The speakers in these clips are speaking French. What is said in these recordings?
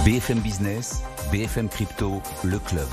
BFM Business, BFM Crypto, le club.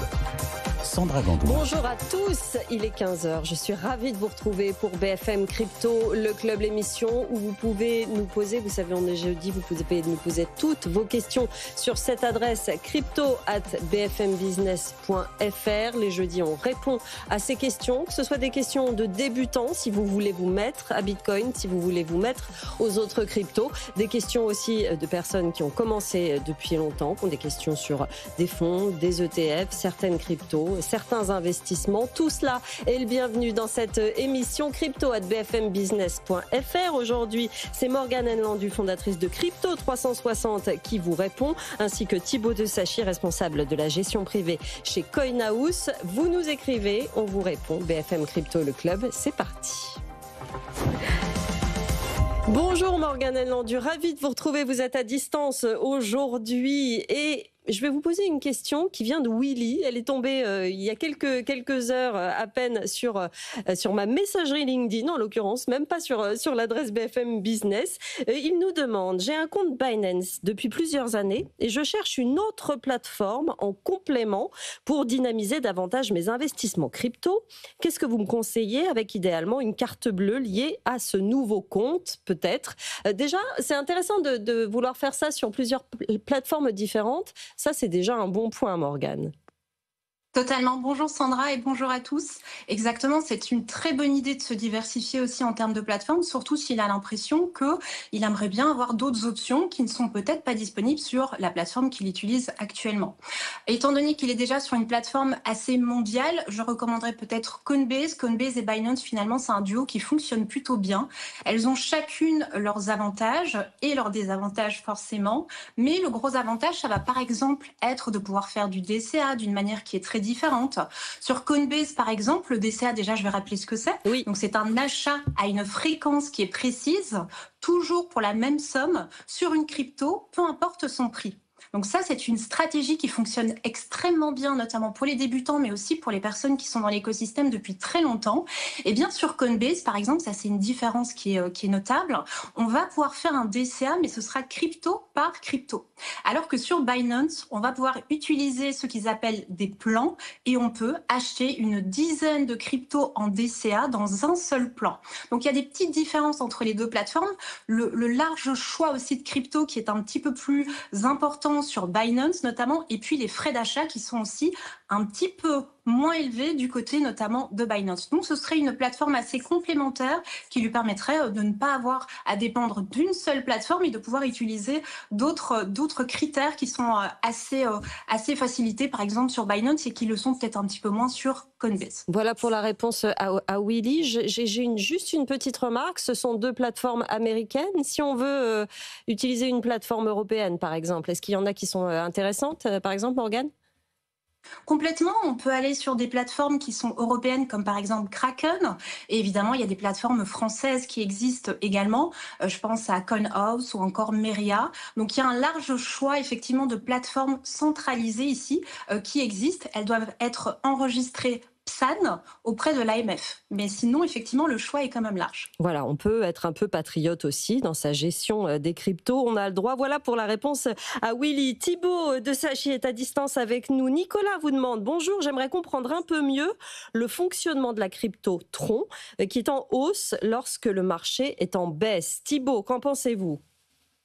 Sandra Gandoin. Bonjour à tous, il est 15h. Je suis ravie de vous retrouver pour BFM Crypto, le club, l'émission où vous pouvez nous poser, vous savez, on est jeudi, vous pouvez nous poser toutes vos questions sur cette adresse crypto@bfmbusiness.fr. Les jeudis, on répond à ces questions, que ce soit des questions de débutants, si vous voulez vous mettre à Bitcoin, si vous voulez vous mettre aux autres cryptos, des questions aussi de personnes qui ont commencé depuis longtemps, qui ont des questions sur des fonds, des ETF, certaines cryptos, certains investissements. Tout cela est le bienvenu dans cette émission crypto@bfmbusiness.fr. Aujourd'hui, c'est Morgane Enlandu, fondatrice de Crypto 360, qui vous répond, ainsi que Thibaut Desachi, responsable de la gestion privée chez Coinhouse. Vous nous écrivez, on vous répond. BFM Crypto, le club, c'est parti. Bonjour Morgane Enlandu, ravie de vous retrouver. Vous êtes à distance aujourd'hui et je vais vous poser une question qui vient de Willy. Elle est tombée il y a quelques heures à peine sur ma messagerie LinkedIn, en l'occurrence, même pas sur l'adresse BFM Business. Il nous demande: j'ai un compte Binance depuis plusieurs années et je cherche une autre plateforme en complément pour dynamiser davantage mes investissements crypto. Qu'est-ce que vous me conseillez, avec idéalement une carte bleue liée à ce nouveau compte, peut-être? Déjà, c'est intéressant de vouloir faire ça sur plusieurs plateformes différentes. Ça, c'est déjà un bon point, Morgane. Totalement. Bonjour Sandra et bonjour à tous. Exactement, c'est une très bonne idée de se diversifier aussi en termes de plateforme, surtout s'il a l'impression qu'il aimerait bien avoir d'autres options qui ne sont peut-être pas disponibles sur la plateforme qu'il utilise actuellement. Étant donné qu'il est déjà sur une plateforme assez mondiale, je recommanderais peut-être Coinbase. Coinbase et Binance, finalement, c'est un duo qui fonctionne plutôt bien. Elles ont chacune leurs avantages et leurs désavantages forcément, mais le gros avantage, ça va par exemple être de pouvoir faire du DCA d'une manière qui est très différentes. Sur Coinbase, par exemple, le DCA, déjà, je vais rappeler ce que c'est. Oui. Donc, c'est un achat à une fréquence qui est précise, toujours pour la même somme, sur une crypto, peu importe son prix. Donc ça, c'est une stratégie qui fonctionne extrêmement bien, notamment pour les débutants, mais aussi pour les personnes qui sont dans l'écosystème depuis très longtemps. Et bien sur Coinbase, par exemple, ça c'est une différence qui est notable. On va pouvoir faire un DCA, mais ce sera crypto par crypto. Alors que sur Binance, on va pouvoir utiliser ce qu'ils appellent des plans et on peut acheter une dizaine de cryptos en DCA dans un seul plan. Donc il y a des petites différences entre les deux plateformes. Le large choix aussi de crypto qui est un petit peu plus important sur Binance notamment, et puis les frais d'achat qui sont aussi un petit peu moins élevés du côté notamment de Binance. Donc ce serait une plateforme assez complémentaire qui lui permettrait de ne pas avoir à dépendre d'une seule plateforme et de pouvoir utiliser d'autres critères qui sont assez facilités par exemple sur Binance et qui le sont peut-être un petit peu moins sur Coinbase. Voilà pour la réponse à Willy. J'ai juste une petite remarque. Ce sont deux plateformes américaines. Si on veut utiliser une plateforme européenne, par exemple, est-ce qu'il y en a qui sont intéressantes, par exemple, Morgane? Complètement, on peut aller sur des plateformes qui sont européennes comme par exemple Kraken, et évidemment il y a des plateformes françaises qui existent également, je pense à Coinhouse ou encore Meria. Donc il y a un large choix effectivement de plateformes centralisées ici qui existent. Elles doivent être enregistrées PSAN auprès de l'AMF. Mais sinon, effectivement, le choix est quand même large. Voilà, on peut être un peu patriote aussi dans sa gestion des cryptos. On a le droit. Voilà pour la réponse à Willy. Thibaut Desachi est à distance avec nous. Nicolas vous demande: bonjour, j'aimerais comprendre un peu mieux le fonctionnement de la crypto Tron qui est en hausse lorsque le marché est en baisse. Thibaut, qu'en pensez-vous?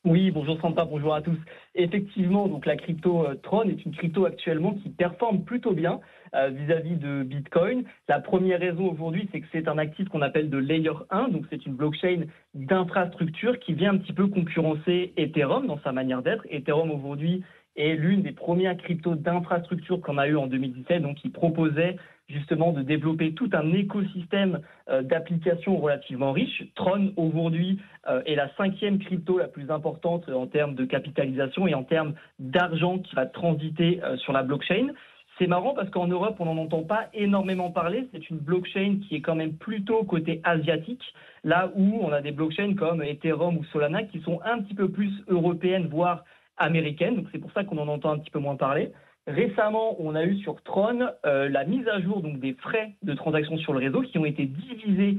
Oui, bonjour Santa, bonjour à tous. Effectivement, donc la crypto Tron est une crypto actuellement qui performe plutôt bien vis-à-vis de Bitcoin. La première raison aujourd'hui, c'est que c'est un actif qu'on appelle de Layer 1, donc c'est une blockchain d'infrastructure qui vient un petit peu concurrencer Ethereum dans sa manière d'être. Ethereum aujourd'hui est l'une des premières cryptos d'infrastructure qu'on a eu en 2017, donc qui proposait justement de développer tout un écosystème d'applications relativement riche. Tron aujourd'hui est la 5e crypto la plus importante en termes de capitalisation et en termes d'argent qui va transiter sur la blockchain. C'est marrant parce qu'en Europe, on n'en entend pas énormément parler. C'est une blockchain qui est quand même plutôt côté asiatique, là où on a des blockchains comme Ethereum ou Solana qui sont un petit peu plus européennes, voire américaines. Donc c'est pour ça qu'on en entend un petit peu moins parler. Récemment, on a eu sur Tron la mise à jour donc des frais de transaction sur le réseau qui ont été divisés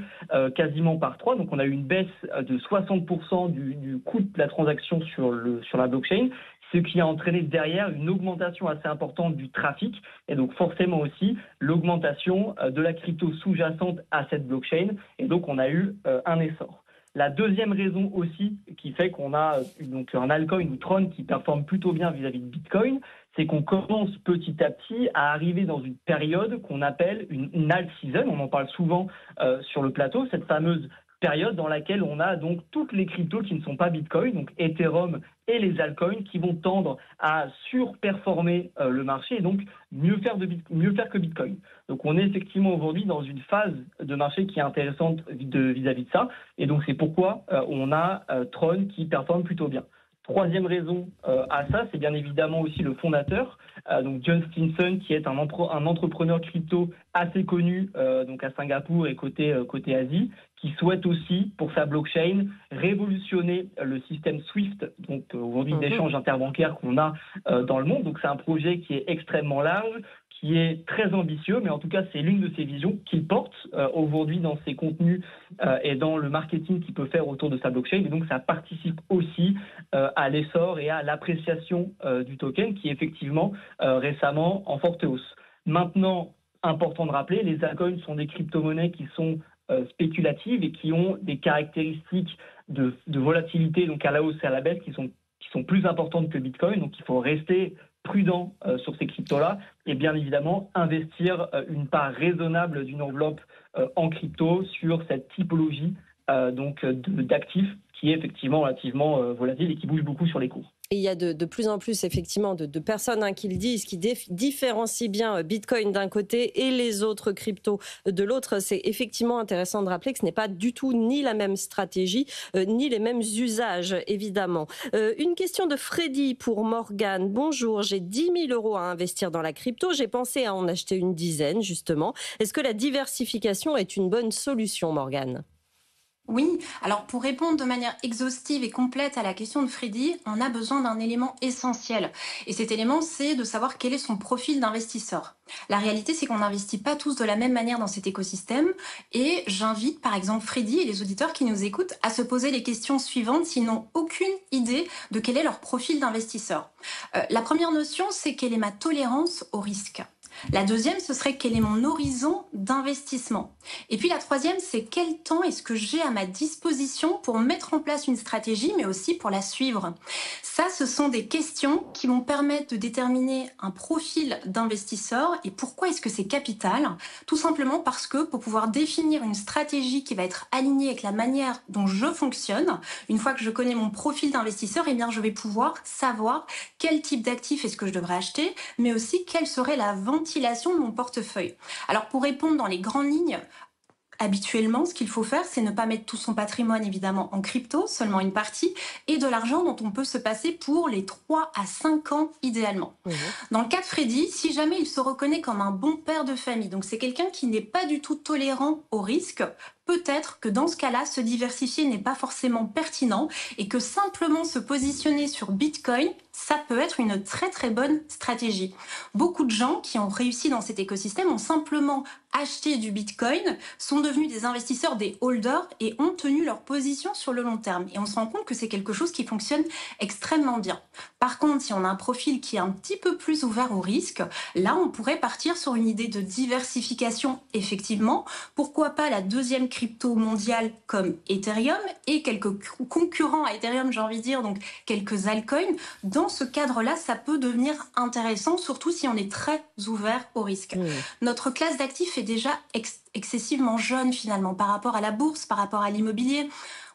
quasiment par 3. Donc on a eu une baisse de 60% du coût de la transaction sur la blockchain. ce qui a entraîné derrière une augmentation assez importante du trafic et donc forcément aussi l'augmentation de la crypto sous-jacente à cette blockchain. Et donc, on a eu un essor. La deuxième raison aussi qui fait qu'on a donc un altcoin ou Tron qui performe plutôt bien vis-à-vis de Bitcoin, c'est qu'on commence petit à petit à arriver dans une période qu'on appelle une alt season. On en parle souvent sur le plateau, cette fameuse période dans laquelle on a donc toutes les cryptos qui ne sont pas Bitcoin, donc Ethereum et les altcoins qui vont tendre à surperformer le marché et donc mieux faire que Bitcoin. Donc on est effectivement aujourd'hui dans une phase de marché qui est intéressante vis-à-vis de ça et donc c'est pourquoi on a Tron qui performe plutôt bien. Troisième raison à ça, c'est bien évidemment aussi le fondateur, donc John Stinson, qui est un entrepreneur crypto assez connu donc à Singapour et côté Asie, qui souhaite aussi, pour sa blockchain, révolutionner le système SWIFT, donc aujourd'hui d'échange interbancaire qu'on a dans le monde. Donc c'est un projet qui est extrêmement large, qui est très ambitieux, mais en tout cas, c'est l'une de ses visions qu'il porte aujourd'hui dans ses contenus et dans le marketing qu'il peut faire autour de sa blockchain. Et donc, ça participe aussi à l'essor et à l'appréciation du token qui est effectivement récemment en forte hausse. Maintenant, important de rappeler, les altcoins sont des crypto-monnaies qui sont spéculatives et qui ont des caractéristiques de volatilité, donc à la hausse et à la baisse, qui sont plus importantes que Bitcoin. Donc, il faut rester prudent sur ces cryptos-là et bien évidemment investir une part raisonnable d'une enveloppe en crypto sur cette typologie d'actifs qui est effectivement relativement volatile et qui bouge beaucoup sur les cours. Et il y a de plus en plus effectivement de personnes qui le disent, qui différencient bien Bitcoin d'un côté et les autres cryptos de l'autre. C'est effectivement intéressant de rappeler que ce n'est pas du tout ni la même stratégie, ni les mêmes usages, évidemment. Une question de Freddy pour Morgane. Bonjour, j'ai 10 000 € à investir dans la crypto. J'ai pensé à en acheter une dizaine, justement. Est-ce que la diversification est une bonne solution, Morgane ? Oui, alors pour répondre de manière exhaustive et complète à la question de Freddy, on a besoin d'un élément essentiel. Et cet élément, c'est de savoir quel est son profil d'investisseur. La réalité, c'est qu'on n'investit pas tous de la même manière dans cet écosystème. Et j'invite par exemple Freddy et les auditeurs qui nous écoutent à se poser les questions suivantes s'ils n'ont aucune idée de quel est leur profil d'investisseur. La première notion, c'est quelle est ma tolérance au risque. La deuxième, ce serait quel est mon horizon d'investissement. Et puis la troisième, c'est quel temps est-ce que j'ai à ma disposition pour mettre en place une stratégie, mais aussi pour la suivre. Ça, ce sont des questions qui vont permettre de déterminer un profil d'investisseur. Et pourquoi est-ce que c'est capital ? Tout simplement parce que pour pouvoir définir une stratégie qui va être alignée avec la manière dont je fonctionne, une fois que je connais mon profil d'investisseur, eh bien, je vais pouvoir savoir quel type d'actif est-ce que je devrais acheter, mais aussi quelle serait la ventilation de mon portefeuille. Alors pour répondre dans les grandes lignes, habituellement, ce qu'il faut faire, c'est ne pas mettre tout son patrimoine, évidemment, en crypto, seulement une partie, et de l'argent dont on peut se passer pour les 3 à 5 ans, idéalement. Dans le cas de Freddy, si jamais il se reconnaît comme un bon père de famille, donc c'est quelqu'un qui n'est pas du tout tolérant au risque, peut-être que dans ce cas-là, se diversifier n'est pas forcément pertinent et que simplement se positionner sur Bitcoin, ça peut être une très très bonne stratégie. Beaucoup de gens qui ont réussi dans cet écosystème ont simplement acheté du Bitcoin, sont devenus des investisseurs, des holders et ont tenu leur position sur le long terme. Et on se rend compte que c'est quelque chose qui fonctionne extrêmement bien. Par contre, si on a un profil qui est un petit peu plus ouvert au risque, là on pourrait partir sur une idée de diversification, effectivement. Pourquoi pas la deuxième crypto mondiale comme Ethereum et quelques concurrents à Ethereum, j'ai envie de dire, donc quelques altcoins. Dans ce cadre-là, ça peut devenir intéressant, surtout si on est très ouvert au risque. Notre classe d'actifs est déjà excessivement jeune finalement par rapport à la bourse, par rapport à l'immobilier.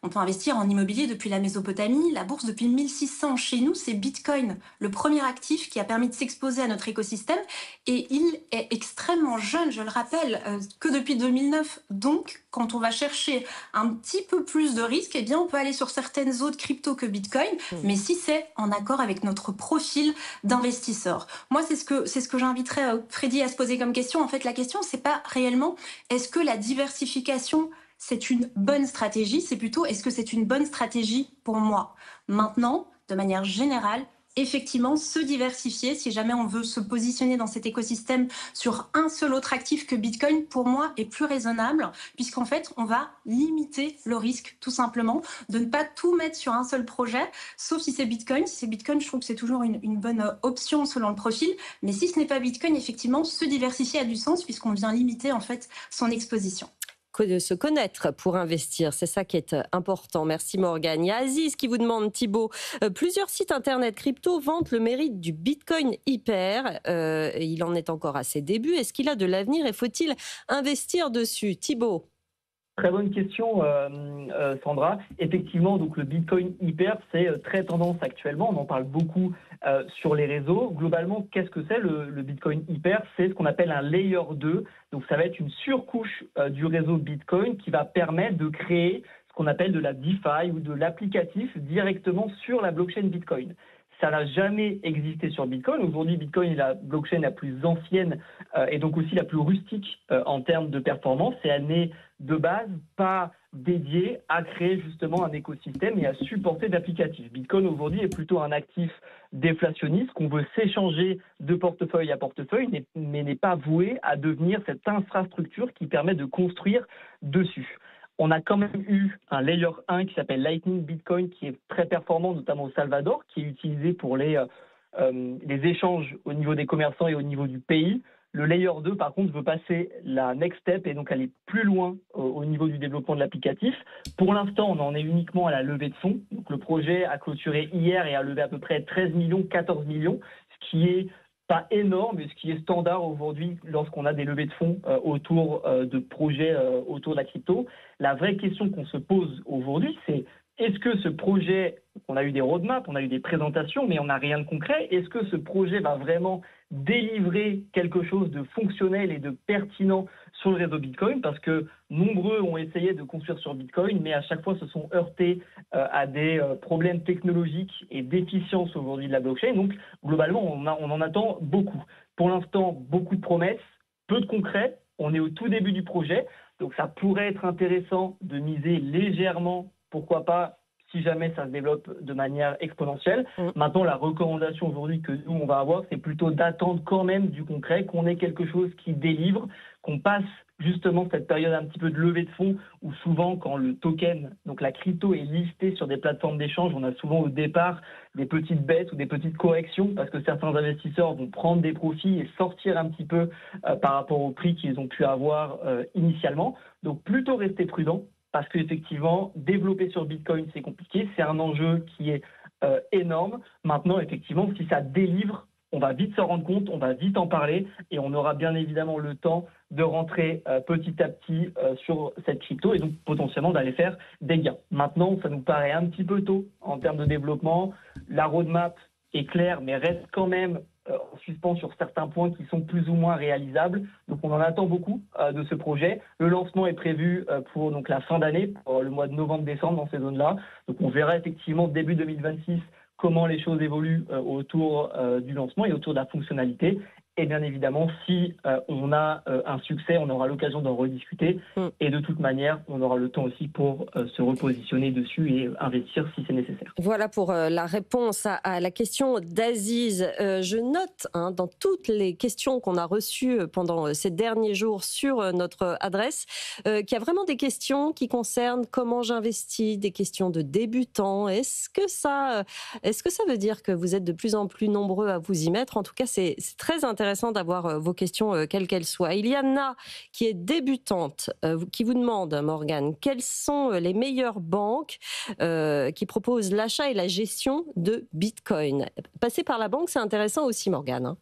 On peut investir en immobilier depuis la Mésopotamie. La bourse depuis 1600. Chez nous, c'est Bitcoin, le premier actif qui a permis de s'exposer à notre écosystème. Et il est extrêmement jeune, je le rappelle, que depuis 2009. Donc, quand on va chercher un petit peu plus de risques, eh bien, on peut aller sur certaines autres cryptos que Bitcoin, mais si c'est en accord avec notre profil d'investisseur. Moi, c'est ce que j'inviterais Freddy à se poser comme question. En fait, la question, c'est pas réellement est-ce que la diversification c'est une bonne stratégie, c'est plutôt est-ce que c'est une bonne stratégie pour moi. Maintenant, de manière générale, effectivement se diversifier si jamais on veut se positionner dans cet écosystème sur un seul autre actif que Bitcoin, pour moi, est plus raisonnable, puisqu'en fait, on va limiter le risque, tout simplement, de ne pas tout mettre sur un seul projet, sauf si c'est Bitcoin. Si c'est Bitcoin, je trouve que c'est toujours une bonne option selon le profil. Mais si ce n'est pas Bitcoin, effectivement, se diversifier a du sens, puisqu'on vient limiter, en fait, son exposition. De se connaître pour investir, c'est ça qui est important. Merci Morgane. Il y a Aziz qui vous demande, Thibaut, plusieurs sites internet crypto vantent le mérite du Bitcoin hyper. Il en est encore à ses débuts. Est-ce qu'il a de l'avenir et faut-il investir dessus? Thibaut? Très bonne question, Sandra. Effectivement, donc le Bitcoin hyper, c'est très tendance actuellement. On en parle beaucoup sur les réseaux. Globalement, qu'est-ce que c'est le Bitcoin hyper? C'est ce qu'on appelle un layer 2. Donc, ça va être une surcouche du réseau Bitcoin qui va permettre de créer ce qu'on appelle de la DeFi ou de l'applicatif directement sur la blockchain Bitcoin. Ça n'a jamais existé sur Bitcoin. Aujourd'hui, Bitcoin est la blockchain la plus ancienne et donc aussi la plus rustique en termes de performance. Et elle n'est de base pas dédiée à créer justement un écosystème et à supporter d'applicatifs. Bitcoin aujourd'hui est plutôt un actif déflationniste qu'on veut s'échanger de portefeuille à portefeuille, mais n'est pas voué à devenir cette infrastructure qui permet de construire dessus. On a quand même eu un layer 1 qui s'appelle Lightning Bitcoin qui est très performant, notamment au Salvador, qui est utilisé pour les échanges au niveau des commerçants et au niveau du pays. Le layer 2, par contre, veut passer la next step et donc aller plus loin au niveau du développement de l'applicatif. Pour l'instant, on en est uniquement à la levée de fonds. Donc, le projet a clôturé hier et a levé à peu près 13 millions, 14 millions, ce qui est pas énorme, mais ce qui est standard aujourd'hui lorsqu'on a des levées de fonds autour de projets autour de la crypto. La vraie question qu'on se pose aujourd'hui, c'est est-ce que ce projet, on a eu des roadmaps, on a eu des présentations, mais on n'a rien de concret, est-ce que ce projet va vraiment délivrer quelque chose de fonctionnel et de pertinent sur le réseau Bitcoin? Parce que nombreux ont essayé de construire sur Bitcoin, mais à chaque fois se sont heurtés à des problèmes technologiques et d'efficience aujourd'hui de la blockchain. Donc globalement, on en attend beaucoup. Pour l'instant, beaucoup de promesses, peu de concret. On est au tout début du projet, donc ça pourrait être intéressant de miser légèrement, pourquoi pas, si jamais ça se développe de manière exponentielle. Maintenant, la recommandation aujourd'hui que nous, on va avoir, c'est plutôt d'attendre quand même du concret, qu'on ait quelque chose qui délivre, qu'on passe justement cette période un petit peu de levée de fonds où souvent, quand le token, donc la crypto, est listée sur des plateformes d'échange, on a souvent au départ des petites baisses ou des petites corrections parce que certains investisseurs vont prendre des profits et sortir un petit peu par rapport au prix qu'ils ont pu avoir initialement. Donc, plutôt rester prudent. Parce qu'effectivement, développer sur Bitcoin, c'est compliqué. C'est un enjeu qui est énorme. Maintenant, effectivement, si ça délivre, on va vite s'en rendre compte, on va vite en parler et on aura bien évidemment le temps de rentrer petit à petit sur cette crypto et donc potentiellement d'aller faire des gains. Maintenant, ça nous paraît un petit peu tôt en termes de développement. La roadmap est claire, mais reste quand même en suspens sur certains points qui sont plus ou moins réalisables. Donc on en attend beaucoup de ce projet. Le lancement est prévu pour donc, la fin d'année, pour le mois de novembre-décembre dans ces zones-là. Donc on verra effectivement début 2026 comment les choses évoluent autour du lancement et autour de la fonctionnalité. Et bien évidemment, si on a un succès, on aura l'occasion d'en rediscuter. Et de toute manière, on aura le temps aussi pour se repositionner dessus et investir si c'est nécessaire. Voilà pour la réponse à la question d'Aziz. Je note dans toutes les questions qu'on a reçues pendant ces derniers jours sur notre adresse qu'il y a vraiment des questions qui concernent comment j'investis, des questions de débutants. Est-ce que ça veut dire que vous êtes de plus en plus nombreux à vous y mettre? En tout cas, c'est très intéressant d'avoir vos questions quelles qu'elles soient. Il y a Anna qui est débutante, qui vous demande, Morgane, quelles sont les meilleures banques qui proposent l'achat et la gestion de Bitcoin? Passer par la banque, c'est intéressant aussi, Morgane.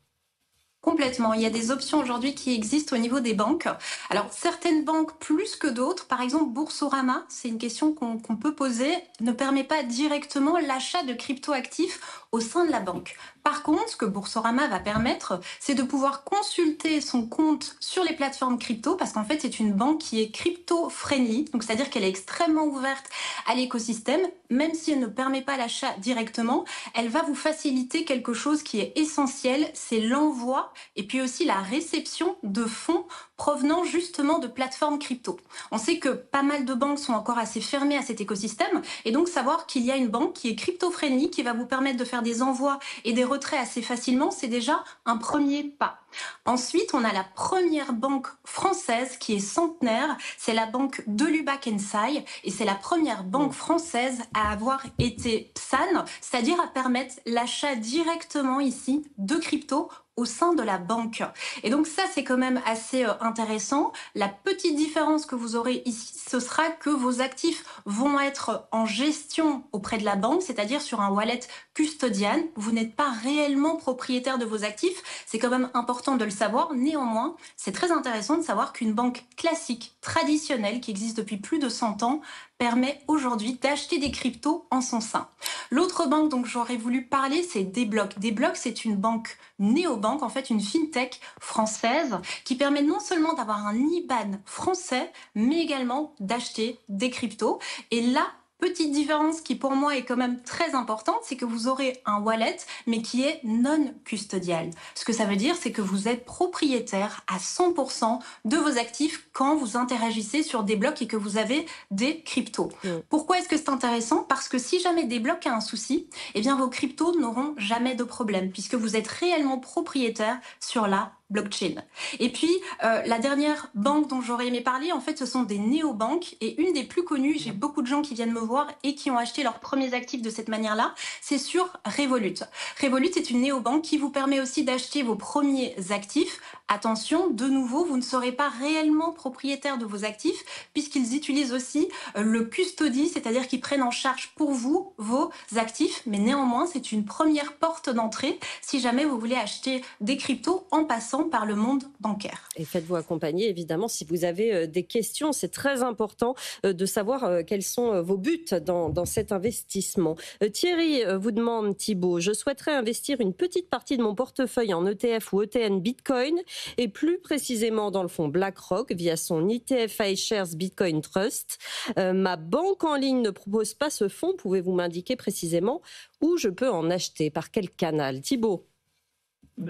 Complètement. Il y a des options aujourd'hui qui existent au niveau des banques. Alors, certaines banques plus que d'autres, par exemple Boursorama, c'est une question qu'on peut poser, ne permet pas directement l'achat de cryptoactifs au sein de la banque. Par contre, ce que Boursorama va permettre, c'est de pouvoir consulter son compte sur les plateformes crypto, parce qu'en fait, c'est une banque qui est crypto-friendly, donc c'est-à-dire qu'elle est extrêmement ouverte à l'écosystème. Même si elle ne permet pas l'achat directement, elle va vous faciliter quelque chose qui est essentiel, c'est l'envoi et puis aussi la réception de fonds provenant justement de plateformes crypto. On sait que pas mal de banques sont encore assez fermées à cet écosystème et donc savoir qu'il y a une banque qui est crypto-friendly, qui va vous permettre de faire des envois et des retraits assez facilement, c'est déjà un premier pas. Ensuite, on a la première banque française qui est centenaire, c'est la banque de Lubac & Say et c'est la première banque française à avoir été PSAN, c'est-à-dire à permettre l'achat directement ici de crypto au sein de la banque. Et donc ça, c'est quand même assez intéressant. La petite différence que vous aurez ici, ce sera que vos actifs vont être en gestion auprès de la banque, c'est-à-dire sur un wallet custodian. Vous n'êtes pas réellement propriétaire de vos actifs. C'est quand même important de le savoir. Néanmoins, c'est très intéressant de savoir qu'une banque classique, traditionnelle, qui existe depuis plus de 100 ans, permet aujourd'hui d'acheter des cryptos en son sein. L'autre banque dont j'aurais voulu parler, c'est Desblocs. Desblocs, c'est une banque néobanque, en fait une fintech française qui permet non seulement d'avoir un IBAN français, mais également d'acheter des cryptos. Et là, petite différence qui pour moi est quand même très importante, c'est que vous aurez un wallet, mais qui est non custodial. Ce que ça veut dire, c'est que vous êtes propriétaire à 100% de vos actifs quand vous interagissez sur Desblocs et que vous avez des cryptos. Pourquoi est-ce que c'est intéressant? Parce que si jamais Desblocs a un souci, eh bien vos cryptos n'auront jamais de problème, puisque vous êtes réellement propriétaire sur la blockchain. Et puis, la dernière banque dont j'aurais aimé parler, en fait, ce sont des néobanques. Et une des plus connues, j'ai beaucoup de gens qui viennent me voir et qui ont acheté leurs premiers actifs de cette manière-là, c'est sur Revolut. Revolut, c'est une néobanque qui vous permet aussi d'acheter vos premiers actifs. Attention, de nouveau, vous ne serez pas réellement propriétaire de vos actifs puisqu'ils utilisent aussi le custody, c'est-à-dire qu'ils prennent en charge pour vous vos actifs. Mais néanmoins, c'est une première porte d'entrée si jamais vous voulez acheter des cryptos en passant par le monde bancaire. Et faites-vous accompagner, évidemment, si vous avez des questions. C'est très important de savoir quels sont vos buts dans cet investissement. Thierry vous demande, Thibaut, je souhaiterais investir une petite partie de mon portefeuille en ETF ou ETN Bitcoin et plus précisément dans le fonds BlackRock via son ETF iShares Bitcoin Trust. Ma banque en ligne ne propose pas ce fonds. Pouvez-vous m'indiquer précisément où je peux en acheter? Par quel canal? Thibaut?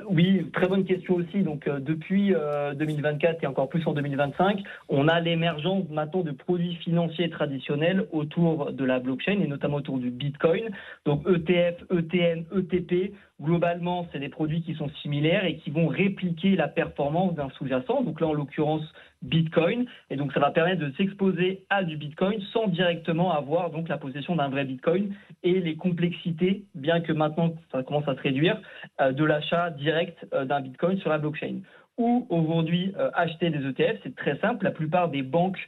Oui, très bonne question aussi. Donc, depuis 2024 et encore plus en 2025, on a l'émergence maintenant de produits financiers traditionnels autour de la blockchain et notamment autour du Bitcoin. Donc, ETF, ETN, ETP, globalement, c'est des produits qui sont similaires et qui vont répliquer la performance d'un sous-jacent. Donc là, en l'occurrence, Bitcoin. Et donc, ça va permettre de s'exposer à du Bitcoin sans directement avoir donc la possession d'un vrai Bitcoin et les complexités, bien que maintenant ça commence à se réduire, de l'achat direct d'un Bitcoin sur la blockchain. Ou aujourd'hui, acheter des ETF, c'est très simple. La plupart des banques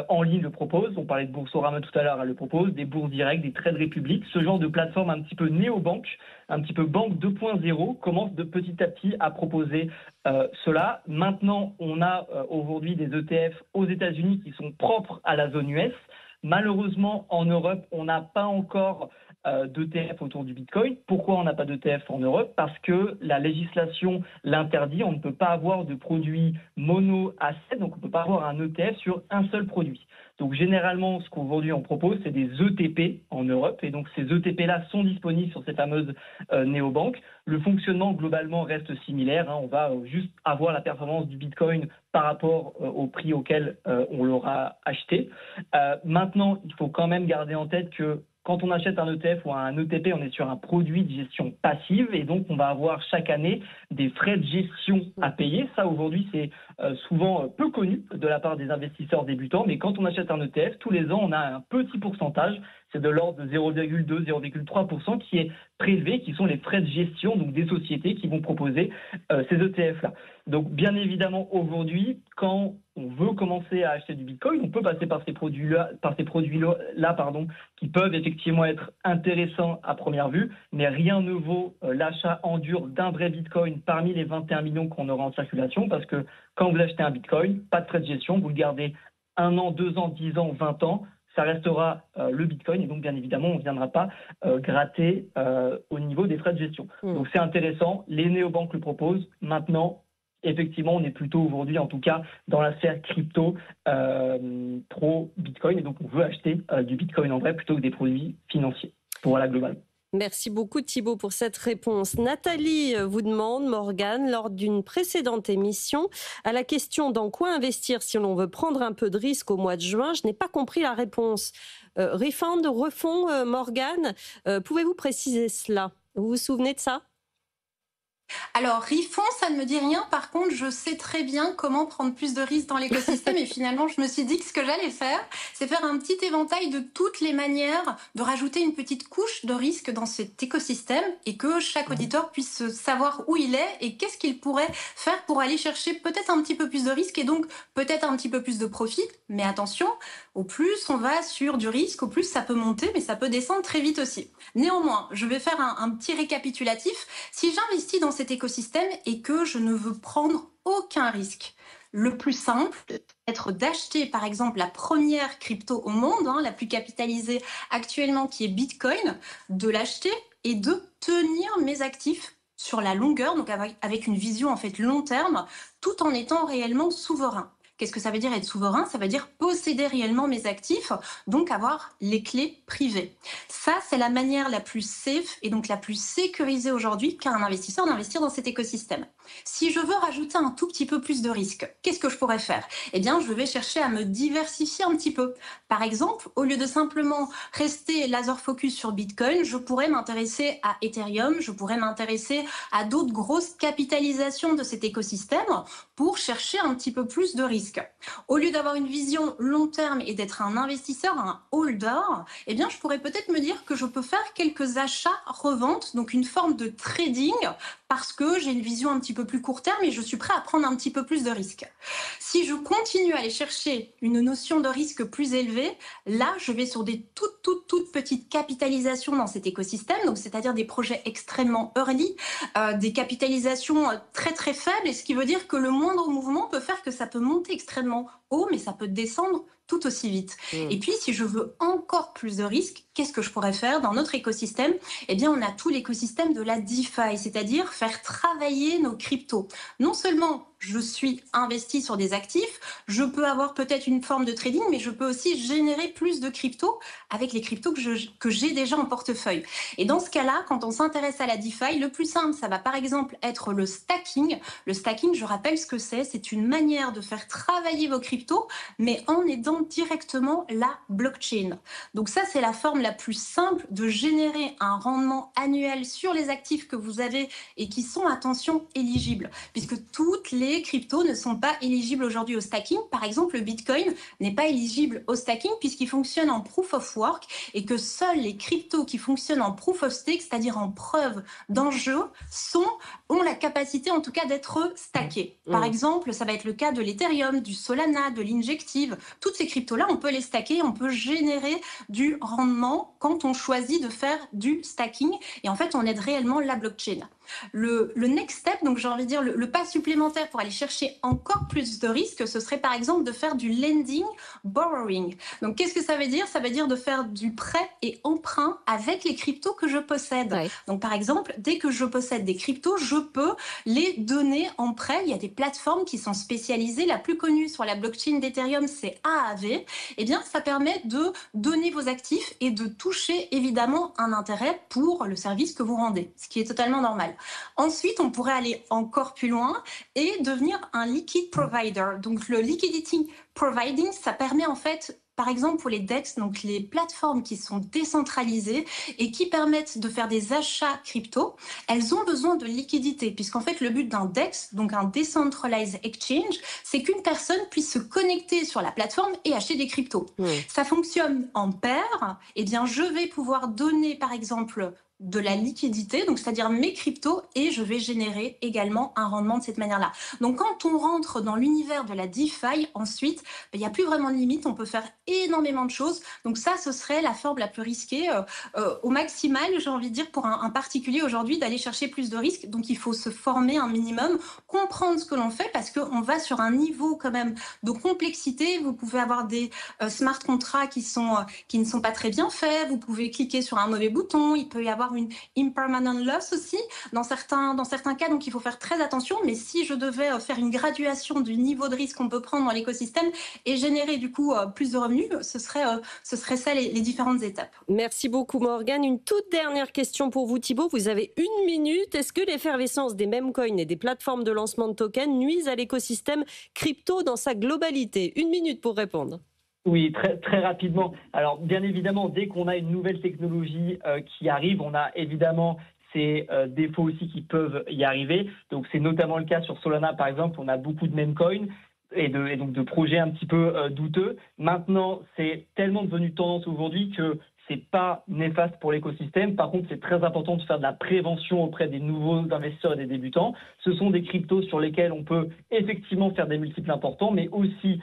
en ligne le proposent. On parlait de Boursorama tout à l'heure, elle le propose. Des bourses directes, des Trade Republic. Ce genre de plateforme un petit peu néo-banque, un petit peu banque 2.0, commence de petit à petit à proposer cela. Maintenant, on a aujourd'hui des ETF aux États-Unis qui sont propres à la zone US. Malheureusement, en Europe, on n'a pas encore d'ETF autour du Bitcoin. Pourquoi on n'a pas d'ETF en Europe? Parce que la législation l'interdit. On ne peut pas avoir de produit mono-asset, donc on ne peut pas avoir un ETF sur un seul produit. Donc généralement, ce qu'aujourd'hui on propose, c'est des ETP en Europe. Et donc ces ETP-là sont disponibles sur ces fameuses néobanques. Le fonctionnement globalement reste similaire. On va juste avoir la performance du Bitcoin par rapport au prix auquel on l'aura acheté. Maintenant, il faut quand même garder en tête que quand on achète un ETF ou un ETP, on est sur un produit de gestion passive et donc on va avoir chaque année des frais de gestion à payer. Ça, aujourd'hui, c'est souvent peu connu de la part des investisseurs débutants, mais quand on achète un ETF, tous les ans, on a un petit pourcentage, c'est de l'ordre de 0,2, 0,3% qui est prélevé, qui sont les frais de gestion donc des sociétés qui vont proposer ces ETF-là. Donc, bien évidemment, aujourd'hui, quand on veut commencer à acheter du Bitcoin, on peut passer par ces produits-là, qui peuvent effectivement être intéressants à première vue, mais rien ne vaut l'achat en dur d'un vrai Bitcoin parmi les 21 millions qu'on aura en circulation, parce que quand vous achetez un Bitcoin, pas de frais de gestion, vous le gardez 1 an, 2 ans, 10 ans, 20 ans, ça restera le Bitcoin et donc bien évidemment on ne viendra pas gratter au niveau des frais de gestion. Donc c'est intéressant, les néobanques le proposent. Maintenant, effectivement, on est plutôt aujourd'hui, en tout cas, dans la sphère crypto pro Bitcoin et donc on veut acheter du Bitcoin en vrai plutôt que des produits financiers pour la globale. Merci beaucoup Thibaut pour cette réponse. Nathalie vous demande, Morgane, lors d'une précédente émission, à la question dans quoi investir si l'on veut prendre un peu de risque au mois de juin, je n'ai pas compris la réponse. Refund, refond, Morgane, pouvez-vous préciser cela? Vous vous souvenez de ça? Alors, Rifon, ça ne me dit rien. Par contre, je sais très bien comment prendre plus de risques dans l'écosystème. Et finalement, je me suis dit que ce que j'allais faire, c'est faire un petit éventail de toutes les manières de rajouter une petite couche de risque dans cet écosystème et que chaque auditeur puisse savoir où il est et qu'est-ce qu'il pourrait faire pour aller chercher peut-être un petit peu plus de risque et donc peut-être un petit peu plus de profit. Mais attention, au plus on va sur du risque, au plus ça peut monter, mais ça peut descendre très vite aussi. Néanmoins, je vais faire un petit récapitulatif. Si j'investis dans cet écosystème et que je ne veux prendre aucun risque, le plus simple être d'acheter par exemple la première crypto au monde, la plus capitalisée actuellement qui est Bitcoin, de l'acheter et de tenir mes actifs sur la longueur, donc avec une vision en fait long terme, tout en étant réellement souverain. Qu'est-ce que ça veut dire être souverain? Ça veut dire posséder réellement mes actifs, donc avoir les clés privées. Ça, c'est la manière la plus safe et donc la plus sécurisée aujourd'hui qu'a un investisseur d'investir dans cet écosystème. Si je veux rajouter un tout petit peu plus de risque, qu'est-ce que je pourrais faire? Eh bien, je vais chercher à me diversifier un petit peu. Par exemple, au lieu de simplement rester laser focus sur Bitcoin, je pourrais m'intéresser à Ethereum, je pourrais m'intéresser à d'autres grosses capitalisations de cet écosystème pour chercher un petit peu plus de risque. Au lieu d'avoir une vision long terme et d'être un investisseur, un holder, eh bien, je pourrais peut-être me dire que je peux faire quelques achats-reventes, donc une forme de trading, parce que j'ai une vision un petit peu plus court terme et je suis prêt à prendre un petit peu plus de risques. Si je continue à aller chercher une notion de risque plus élevée, là, je vais sur des toutes petites capitalisations dans cet écosystème, donc c'est-à-dire des projets extrêmement early, des capitalisations très faibles, et ce qui veut dire que le moindre mouvement peut faire que ça peut monter extrêmement haut, mais ça peut descendre tout aussi vite. Et puis, si je veux encore plus de risques, qu'est-ce que je pourrais faire dans notre écosystème? Eh bien, on a tout l'écosystème de la DeFi, c'est-à-dire faire travailler nos cryptos. Non seulement je suis investi sur des actifs, je peux avoir peut-être une forme de trading, mais je peux aussi générer plus de cryptos avec les cryptos que j'ai déjà en portefeuille. Et dans ce cas-là, quand on s'intéresse à la DeFi, le plus simple, ça va par exemple être le stacking. Le stacking, je rappelle ce que c'est une manière de faire travailler vos cryptos, mais en aidant directement la blockchain. Donc ça, c'est la forme la plus simple de générer un rendement annuel sur les actifs que vous avez et qui sont, attention, éligibles, puisque toutes les cryptos ne sont pas éligibles aujourd'hui au stacking. Par exemple, le Bitcoin n'est pas éligible au stacking puisqu'il fonctionne en proof of work et que seuls les cryptos qui fonctionnent en proof of stake, c'est-à-dire en preuve d'enjeu, ont la capacité en tout cas d'être stackés. Par exemple, ça va être le cas de l'Ethereum, du Solana, de l'Injective. Toutes ces cryptos-là, on peut les stacker, on peut générer du rendement quand on choisit de faire du stacking. Et en fait, on aide réellement la blockchain. Le next step, donc j'ai envie de dire le pas supplémentaire pour aller chercher encore plus de risques, ce serait par exemple de faire du lending borrowing. Donc qu'est-ce que ça veut dire? Ça veut dire de faire du prêt et emprunt avec les cryptos que je possède. Ouais. Donc par exemple, dès que je possède des cryptos, je peux les donner en prêt. Il y a des plateformes qui sont spécialisées. La plus connue sur la blockchain d'Ethereum, c'est Aave. Eh bien, ça permet de donner vos actifs et de toucher évidemment un intérêt pour le service que vous rendez, ce qui est totalement normal. Ensuite, on pourrait aller encore plus loin et devenir un liquid provider. Donc, le liquidity providing, ça permet en fait, par exemple pour les DEX, donc les plateformes qui sont décentralisées et qui permettent de faire des achats crypto, elles ont besoin de liquidité, puisqu'en fait le but d'un DEX, donc un Decentralized Exchange, c'est qu'une personne puisse se connecter sur la plateforme et acheter des cryptos. Ça fonctionne en paire. Eh bien, je vais pouvoir donner par exemple de la liquidité, donc c'est-à-dire mes cryptos, et je vais générer également un rendement de cette manière-là. Donc quand on rentre dans l'univers de la DeFi, ensuite, il n'y a plus vraiment de limite, on peut faire énormément de choses. Donc ça, ce serait la forme la plus risquée au maximal, j'ai envie de dire, pour un particulier aujourd'hui, d'aller chercher plus de risques. Donc il faut se former un minimum, comprendre ce que l'on fait, parce qu'on va sur un niveau quand même de complexité. Vous pouvez avoir des smart contracts qui ne sont pas très bien faits, vous pouvez cliquer sur un mauvais bouton, il peut y avoir avoir une impermanent loss aussi dans certains cas, donc il faut faire très attention. Mais si je devais faire une graduation du niveau de risque qu'on peut prendre dans l'écosystème et générer du coup plus de revenus, ce serait ça les différentes étapes. Merci beaucoup Morgane. Une toute dernière question pour vous Thibaut, vous avez 1 minute. Est-ce que l'effervescence des meme coins et des plateformes de lancement de tokens nuisent à l'écosystème crypto dans sa globalité? 1 minute pour répondre. Oui, très rapidement. Alors, bien évidemment, dès qu'on a une nouvelle technologie qui arrive, on a évidemment ces défauts aussi qui peuvent y arriver. Donc, c'est notamment le cas sur Solana, par exemple. On a beaucoup de meme coins et donc de projets un petit peu douteux. Maintenant, c'est tellement devenu tendance aujourd'hui que c'est pas néfaste pour l'écosystème. Par contre, c'est très important de faire de la prévention auprès des nouveaux investisseurs et des débutants. Ce sont des cryptos sur lesquels on peut effectivement faire des multiples importants, mais aussi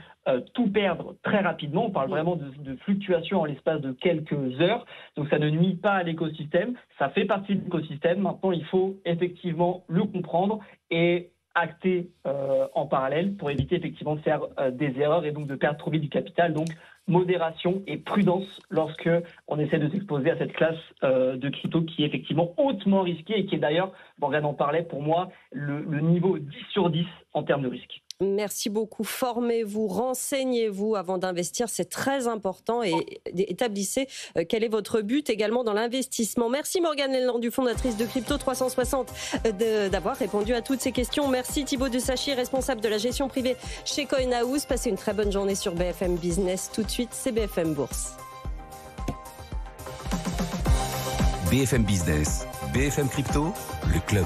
tout perdre très rapidement. On parle vraiment de fluctuations en l'espace de quelques heures. Donc, ça ne nuit pas à l'écosystème. Ça fait partie de l'écosystème. Maintenant, il faut effectivement le comprendre et acter en parallèle pour éviter effectivement de faire des erreurs et donc de perdre trop vite du capital. Donc, modération et prudence lorsque on essaie de s'exposer à cette classe de crypto qui est effectivement hautement risquée et qui est d'ailleurs, Morgane en parlait, pour moi, le niveau 10 sur 10 en termes de risque. Merci beaucoup. Formez-vous, renseignez-vous avant d'investir, c'est très important et établissez quel est votre but également dans l'investissement. Merci Morgane Lendu, fondatrice de Crypto 360, d'avoir répondu à toutes ces questions. Merci Thibaut Desachi, responsable de la gestion privée chez CoinHouse. Passez une très bonne journée sur BFM Business. Tout de suite, c'est BFM Bourse. BFM Business, BFM Crypto, le club.